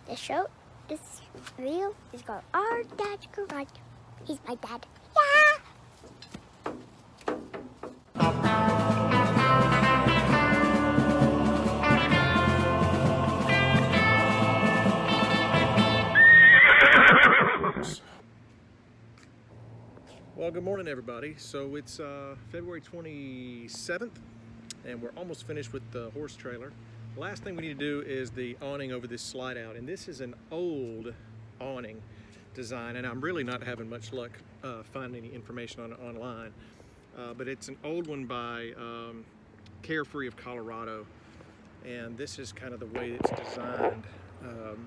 The show, this video is called Our Dad's Garage. He's my dad. Yeah! Well, good morning, everybody. So it's February 27th, and we're almost finished with the horse trailer. The last thing we need to do is the awning over this slide out, and this is an old awning design, and I'm really not having much luck finding any information on it online, but it's an old one by Carefree of Colorado, and this is kind of the way it's designed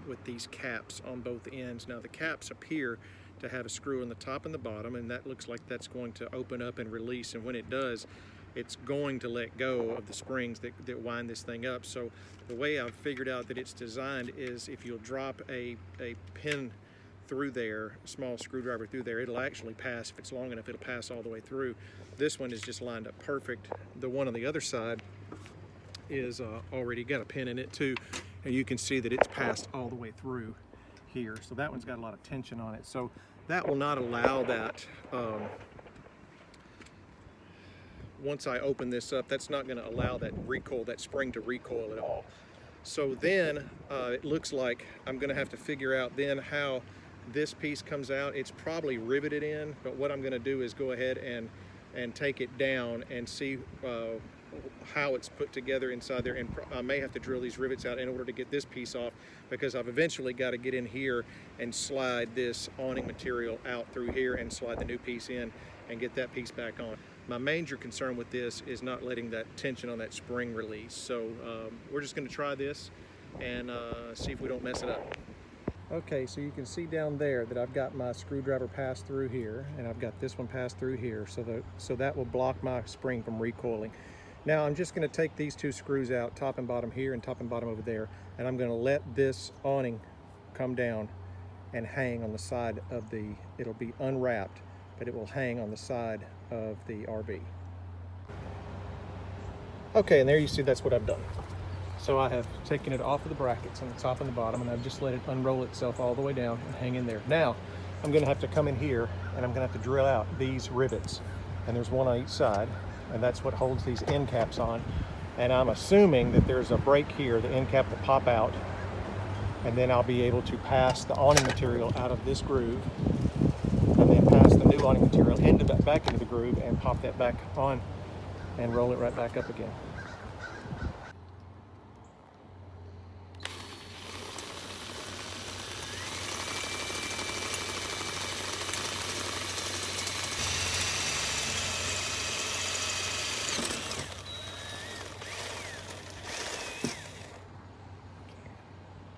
with these caps on both ends. Now the caps appear to have a screw on the top and the bottom, and that looks like that's going to open up and release, and when it does, it's going to let go of the springs that wind this thing up. So the way I've figured out that it's designed is if you'll drop a pin through there, a small screwdriver through there, it'll actually pass. If it's long enough, it'll pass all the way through. This one is just lined up perfect. The one on the other side is already got a pin in it too, and you can see that it's passed all the way through here. So that one's got a lot of tension on it. So that will not allow that, once I open this up, that's not going to allow that recoil, that spring to recoil at all. So then it looks like I'm going to have to figure out then how this piece comes out. It's probably riveted in, but what I'm going to do is go ahead and take it down and see how it's put together inside there, and I may have to drill these rivets out in order to get this piece off, because I've eventually got to get in here and slide this awning material out through here and slide the new piece in and get that piece back on. My major concern with this is not letting that tension on that spring release. So we're just going to try this and see if we don't mess it up. Okay, so you can see down there that I've got my screwdriver passed through here, and I've got this one passed through here, so that will block my spring from recoiling. Now I'm just going to take these two screws out, top and bottom here and top and bottom over there, and I'm going to let this awning come down and hang on the side of it'll be unwrapped, but it will hang on the side of the RV. Okay, and there you see that's what I've done. So I have taken it off of the brackets on the top and the bottom, and I've just let it unroll itself all the way down and hang in there. Now I'm going to have to come in here and I'm going to have to drill out these rivets, and there's one on each side, and that's what holds these end caps on. And I'm assuming that there's a break here, the end cap will pop out, and then I'll be able to pass the awning material out of this groove, and then pass the new awning material back into the groove and pop that back on and roll it right back up again.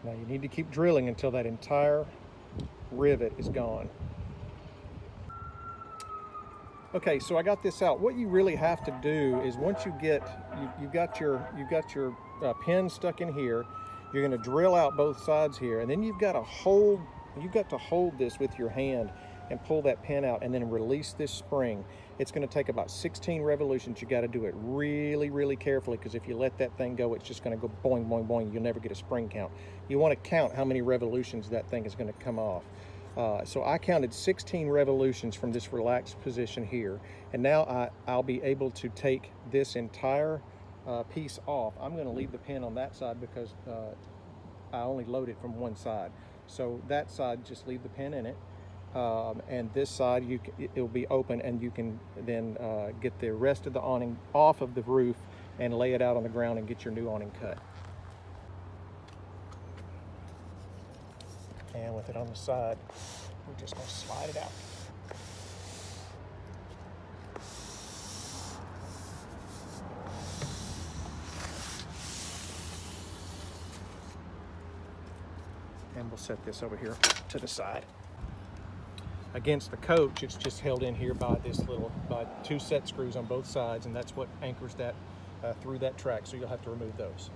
Now you need to keep drilling until that entire rivet is gone. Okay, so I got this out. What you really have to do is once you've got your pin stuck in here, you're going to drill out both sides here, and then you've got to hold this with your hand and pull that pin out and then release this spring. It's going to take about 16 revolutions. You got to do it really, really carefully, because if you let that thing go, it's just going to go boing, boing, boing. You'll never get a spring count. You want to count how many revolutions that thing is going to come off. So I counted 16 revolutions from this relaxed position here, and now I'll be able to take this entire piece off. I'm going to leave the pin on that side because I only load it from one side. So that side, just leave the pin in it. And this side, it'll be open, and you can then get the rest of the awning off of the roof and lay it out on the ground and get your new awning cut. And with it on the side, we're just going to slide it out. And we'll set this over here to the side. Against the coach, it's just held in here by by two set screws on both sides, and that's what anchors that through that track, so you'll have to remove those.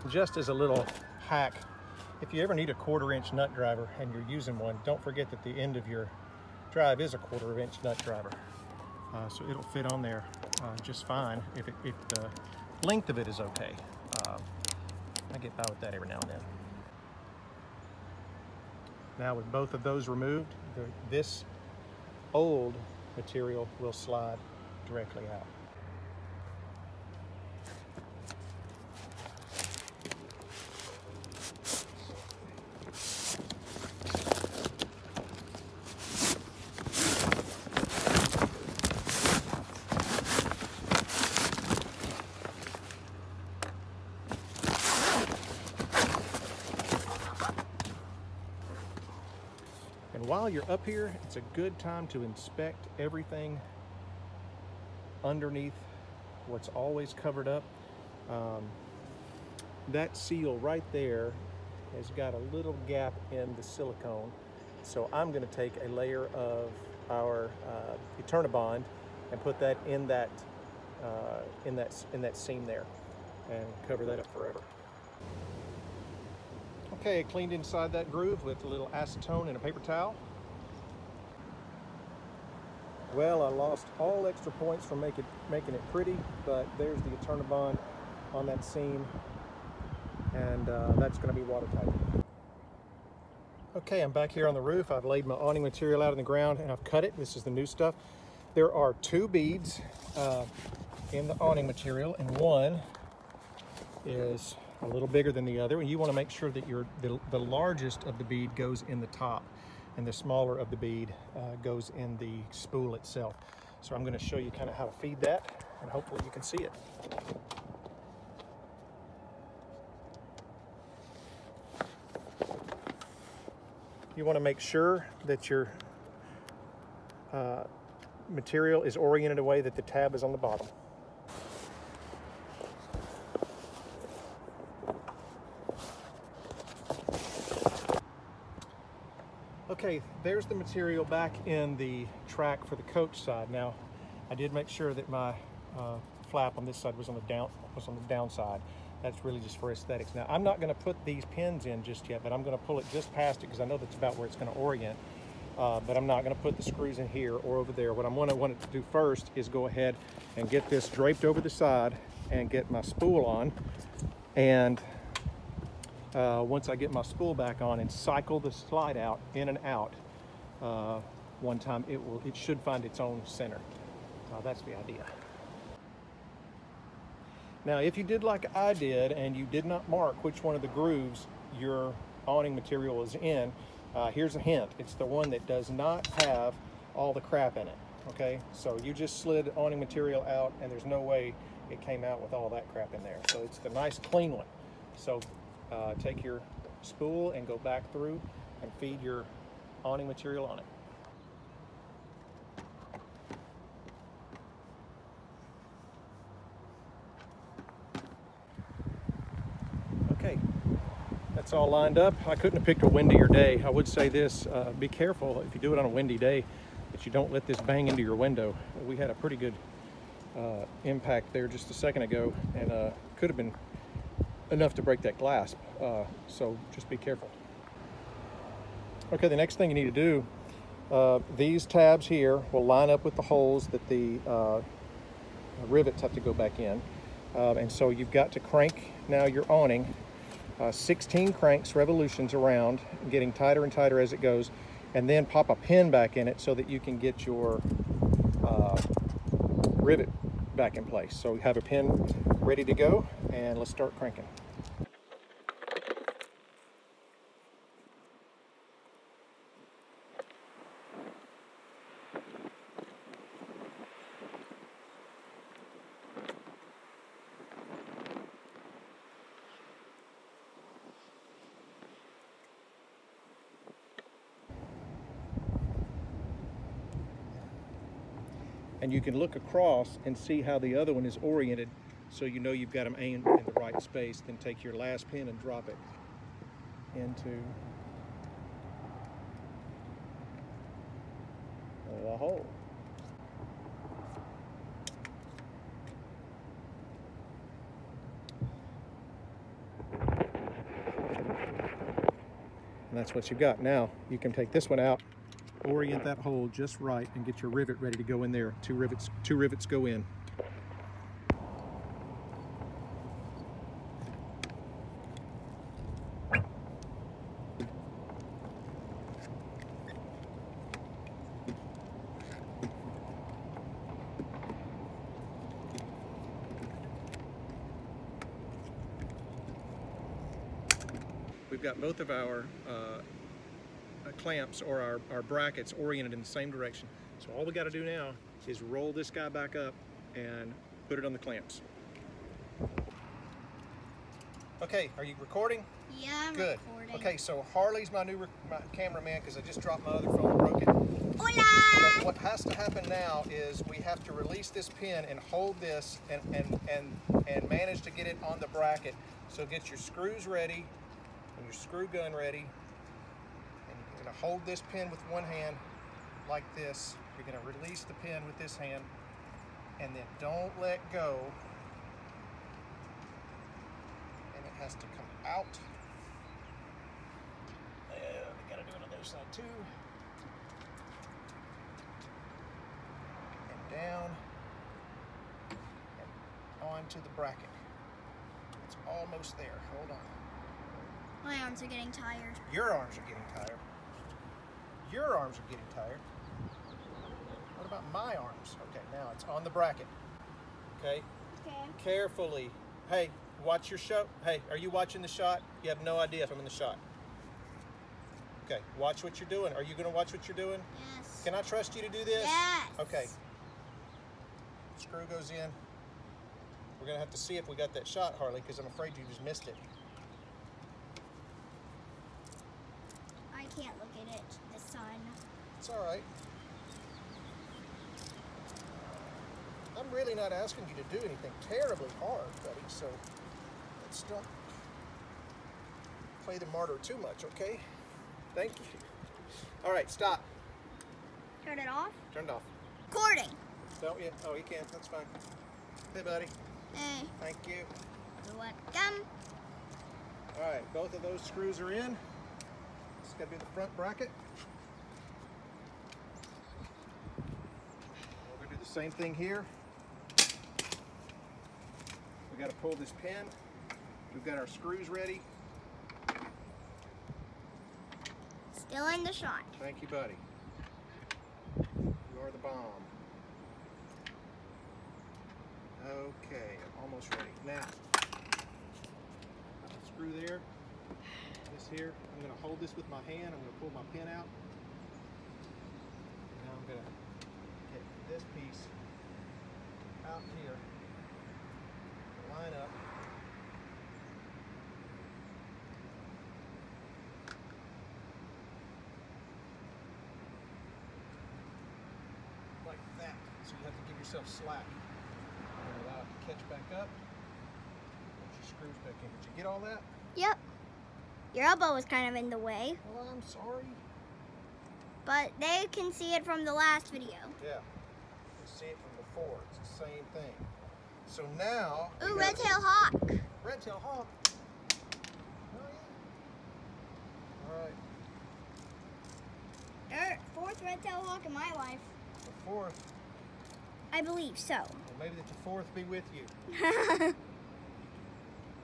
Just as a little hack, if you ever need a 1/4 inch nut driver and you're using one, don't forget that the end of your drive is a 1/4 inch nut driver. So it'll fit on there just fine if the length of it is okay. I get by with that every now and then. Now with both of those removed, this old material will slide directly out. And while you're up here, it's a good time to inspect everything underneath what's always covered up. That seal right there has got a little gap in the silicone. So I'm going to take a layer of our Eternabond and put that in that seam there and cover that up forever. Okay, I cleaned inside that groove with a little acetone and a paper towel. Well, I lost all extra points from making it pretty, but there's the Eternabond on that seam, and that's going to be watertight. Okay, I'm back here on the roof. I've laid my awning material out on the ground and I've cut it. This is the new stuff. There are 2 beads in the awning material, and one is a little bigger than the other, and you want to make sure that the largest of the bead goes in the top and the smaller of the bead goes in the spool itself. So I'm going to show you kind of how to feed that, and hopefully you can see it. You want to make sure that your material is oriented in a way that the tab is on the bottom. Okay, there's the material back in the track for the coach side. Now, I did make sure that my flap on this side was on the downside. That's really just for aesthetics. Now, I'm not going to put these pins in just yet, but I'm going to pull it just past it because I know that's about where it's going to orient. But I'm not going to put the screws in here or over there. What I'm going to want to do first is go ahead and get this draped over the side and get my spool on. And once I get my spool back on and cycle the slide out in and out one time, it should find its own center. That's the idea. Now, if you did like I did and you did not mark which one of the grooves your awning material is in, here's a hint. It's the one that does not have all the crap in it, okay? So you just slid awning material out and there's no way it came out with all that crap in there. So it's the nice clean one. So take your spool and go back through and feed your awning material on it. Okay, that's all lined up. I couldn't have picked a windier day. I would say this, be careful if you do it on a windy day that you don't let this bang into your window. We had a pretty good impact there just a second ago, and could have been enough to break that glass, so just be careful. Okay, the next thing you need to do, these tabs here will line up with the holes that the rivets have to go back in, and so you've got to crank now your awning 16 cranks, revolutions around, getting tighter and tighter as it goes, and then pop a pin back in it so that you can get your rivet back in place. So you have a pin ready to go, and let's start cranking. And you can look across and see how the other one is oriented, so you know you've got them aimed in the right space. Then take your last pin and drop it into the hole. And that's what you've got. Now you can take this one out orient that hole just right and get your rivet ready to go in there. Two rivets go in. We've got both of our clamps or our brackets oriented in the same direction. So all we got to do now is roll this guy back up and put it on the clamps. Okay, are you recording? Yeah, I'm Good. recording. Okay, so Harley's my new cameraman because I just dropped my other phone and broke it. Hola! But what has to happen now is we have to release this pin and hold this and manage to get it on the bracket. So get your screws ready and your screw gun ready. And you're going to hold this pin with one hand like this. You're going to release the pin with this hand and then don't let go. And it has to come out. We got to do it on the other side too. Down and onto the bracket. It's almost there. Hold on. My arms are getting tired. Your arms are getting tired. Your arms are getting tired. What about my arms? Okay, now it's on the bracket. Okay? Okay. Carefully. Hey, watch your shot. Hey, are you watching the shot? You have no idea if I'm in the shot. Okay, watch what you're doing. Are you going to watch what you're doing? Yes. Can I trust you to do this? Yes. Okay. Screw goes in. We're going to have to see if we got that shot, Harley, because I'm afraid you just missed it. I can't look at it, the sun. It's all right. I'm really not asking you to do anything terribly hard, buddy, so let's don't play the martyr too much, okay? Thank you. All right, stop. Turn it off? Turn it off. Recording. Don't you? Oh, you can. That's fine. Hey, buddy. Hey. Thank you. You're welcome. All right, both of those screws are in. Just got to do the front bracket. We're going to do the same thing here. We got to pull this pin. We've got our screws ready. Still in the shot. Thank you, buddy. You are the bomb. Okay, I'm almost ready. Now, screw there. This here. I'm going to hold this with my hand. I'm going to pull my pin out. Now I'm going to get this piece out here. Line up. Like that. So you have to give yourself slack. And allow it to catch back up. Put your screws back in. Did you get all that? Yep. Your elbow was kind of in the way, Well, I'm sorry. but they can see it from the last video. Yeah. You see it from before. It's the same thing. So now. Ooh, red-tailed hawk. Red-tailed hawk. Oh, yeah. All right. Fourth red-tailed hawk in my life. The fourth. I believe so. Well, maybe that the fourth be with you.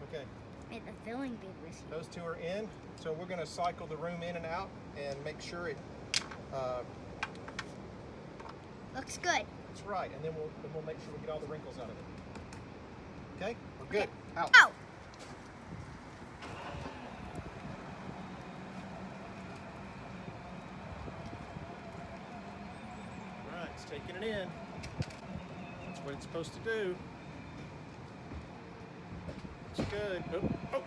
Okay. May the filling be with you. Those two are in. So we're going to cycle the room in and out and make sure it. Looks good. That's right. And then we'll make sure we get all the wrinkles out of it. Okay. We're good. Out. Oh. All right. It's taking it in. That's what it's supposed to do. It's good. Oh,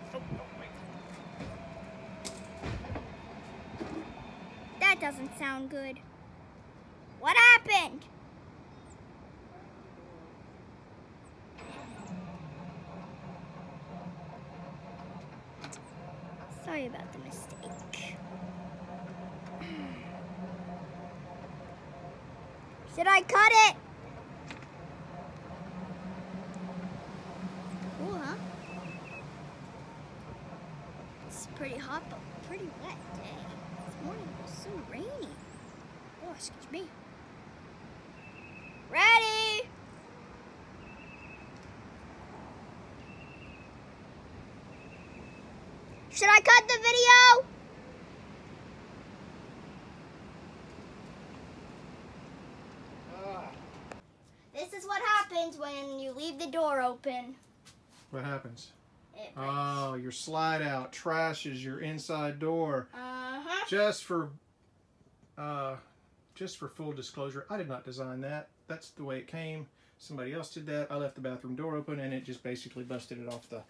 wait. That doesn't sound good. What happened? Sorry about the mistake. Should I cut it? Cool, huh? It's pretty hot, but pretty wet day. This morning was so rainy. excuse me. Ready? Should I cut the video? This is what happens when you leave the door open. What happens? It breaks. Oh, your slide out trashes your inside door. Uh-huh. Just for full disclosure, I did not design that. That's the way it came. Somebody else did that. I left the bathroom door open and it just basically busted it off the...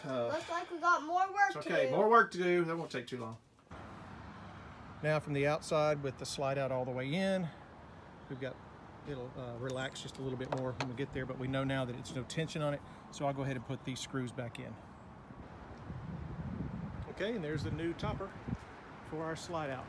Looks like we got more work to do. Okay, more work to do. That won't take too long. Now from the outside with the slide out all the way in, we've got, it'll relax just a little bit more when we get there, but we know now that it's no tension on it, so I'll go ahead and put these screws back in. Okay, and there's the new topper for our slide out.